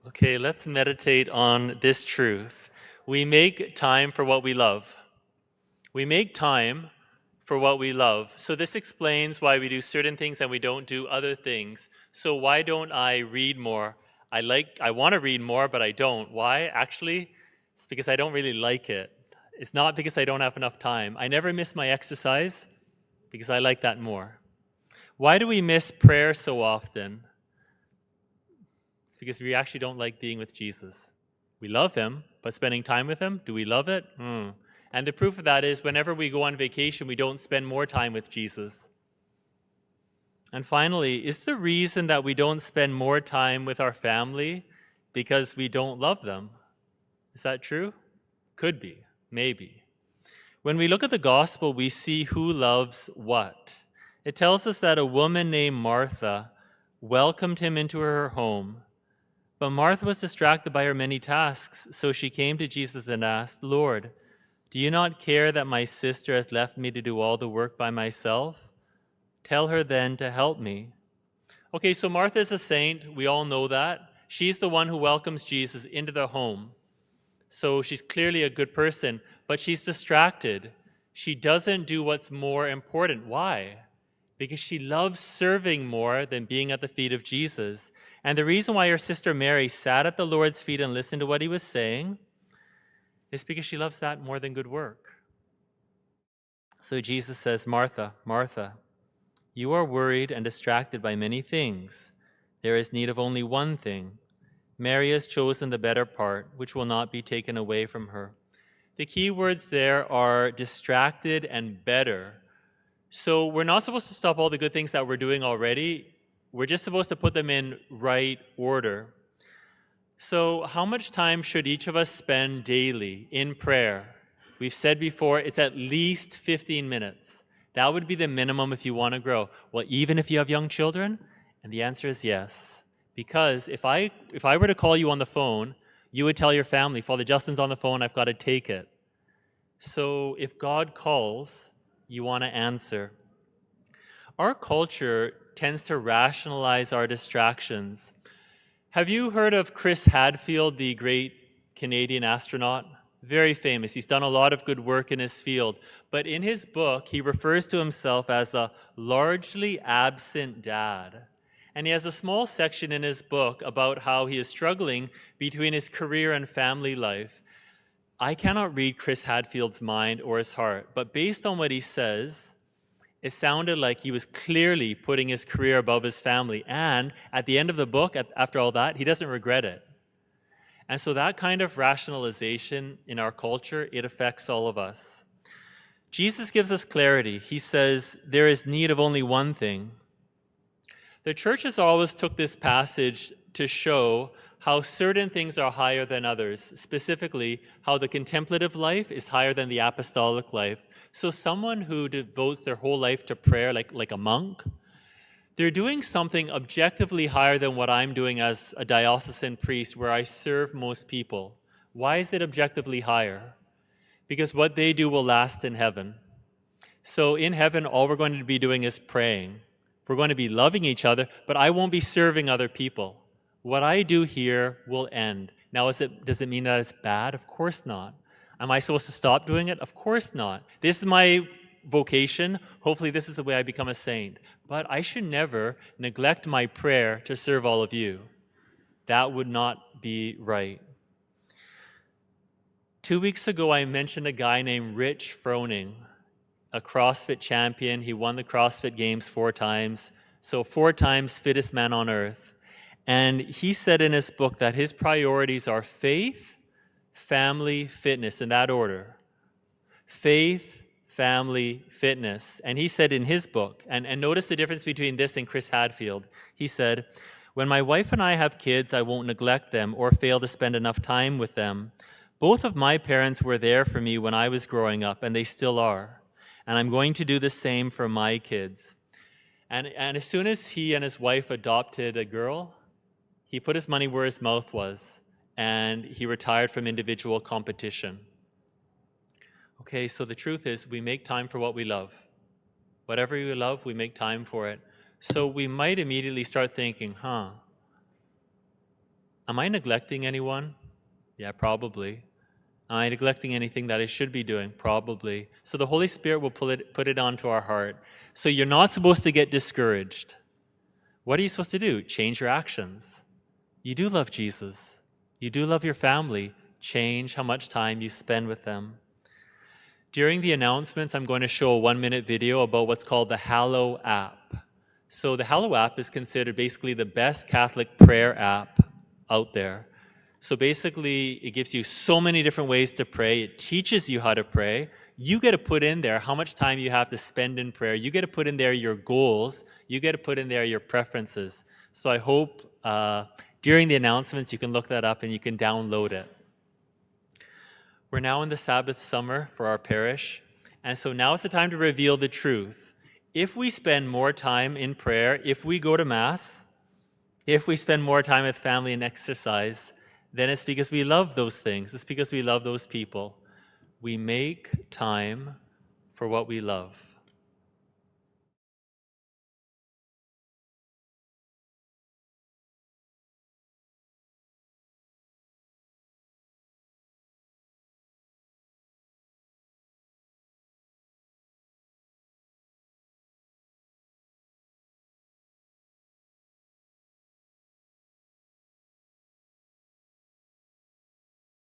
Okay, let's meditate on this truth. We make time for what we love. We make time for what we love. So this explains why we do certain things and we don't do other things. So why don't I read more? I want to read more, but I don't. Why? Actually, it's because I don't really like it. It's not because I don't have enough time. I never miss my exercise because I like that more. Why do we miss prayer so often? It's because we actually don't like being with Jesus. We love him, but spending time with him, do we love it? And the proof of that is whenever we go on vacation, we don't spend more time with Jesus. And finally, is the reason that we don't spend more time with our family because we don't love them? Is that true? Could be, maybe. When we look at the gospel, we see who loves what. It tells us that a woman named Martha welcomed him into her home. But Martha was distracted by her many tasks, so she came to Jesus and asked, "Lord, do you not care that my sister has left me to do all the work by myself? Tell her then to help me." Okay, so Martha is a saint. We all know that. She's the one who welcomes Jesus into the home. So she's clearly a good person, but she's distracted. She doesn't do what's more important. Why? Because she loves serving more than being at the feet of Jesus. And the reason why her sister Mary sat at the Lord's feet and listened to what he was saying is because she loves that more than good work. So Jesus says, "Martha, Martha, you are worried and distracted by many things. There is need of only one thing. Mary has chosen the better part, which will not be taken away from her." The key words there are distracted and better. So we're not supposed to stop all the good things that we're doing already. We're just supposed to put them in right order. So how much time should each of us spend daily in prayer? We've said before, it's at least 15 minutes. That would be the minimum if you want to grow. Well, even if you have young children? And the answer is yes. Because if I were to call you on the phone, you would tell your family, "Father Justin's on the phone, I've got to take it." So if God calls, you want to answer. Our culture tends to rationalize our distractions. Have you heard of Chris Hadfield, the great Canadian astronaut? Very famous. He's done a lot of good work in his field. But in his book, he refers to himself as a largely absent dad. And he has a small section in his book about how he is struggling between his career and family life. I cannot read Chris Hadfield's mind or his heart, but based on what he says, it sounded like he was clearly putting his career above his family. And at the end of the book, after all that, he doesn't regret it. And so that kind of rationalization in our culture, it affects all of us. Jesus gives us clarity. He says, there is need of only one thing. The church has always took this passage to show how certain things are higher than others, specifically how the contemplative life is higher than the apostolic life. So someone who devotes their whole life to prayer, like a monk, they're doing something objectively higher than what I'm doing as a diocesan priest where I serve most people. Why is it objectively higher? Because what they do will last in heaven. So in heaven, all we're going to be doing is praying. We're going to be loving each other, but I won't be serving other people. What I do here will end. Now, does it mean that it's bad? Of course not. Am I supposed to stop doing it? Of course not. This is my vocation. Hopefully, this is the way I become a saint. But I should never neglect my prayer to serve all of you. That would not be right. 2 weeks ago, I mentioned a guy named Rich Froning, a CrossFit champion. He won the CrossFit Games 4 times, so 4 times fittest man on earth. And he said in his book that his priorities are faith, family, fitness, in that order. Faith, family, fitness. And he said in his book, and notice the difference between this and Chris Hadfield. He said, "When my wife and I have kids, I won't neglect them or fail to spend enough time with them. Both of my parents were there for me when I was growing up, and they still are. And I'm going to do the same for my kids." And as soon as he and his wife adopted a girl, he put his money where his mouth was, and he retired from individual competition. Okay, so the truth is we make time for what we love. Whatever we love, we make time for it. So we might immediately start thinking, Am I neglecting anyone? Yeah, probably. Am I neglecting anything that I should be doing? Probably. So the Holy Spirit will put it onto our heart. So you're not supposed to get discouraged. What are you supposed to do? Change your actions. You do love Jesus. You do love your family. Change how much time you spend with them. During the announcements, I'm going to show a 1-minute video about what's called the Hallow app. So the Hallow app is considered basically the best Catholic prayer app out there. So basically, it gives you so many different ways to pray. It teaches you how to pray. You get to put in there how much time you have to spend in prayer. You get to put in there your goals. You get to put in there your preferences. So I hope during the announcements, you can look that up and you can download it. We're now in the Sabbath summer for our parish, and so now is the time to reveal the truth. If we spend more time in prayer, if we go to Mass, if we spend more time with family and exercise, then it's because we love those things. It's because we love those people. We make time for what we love.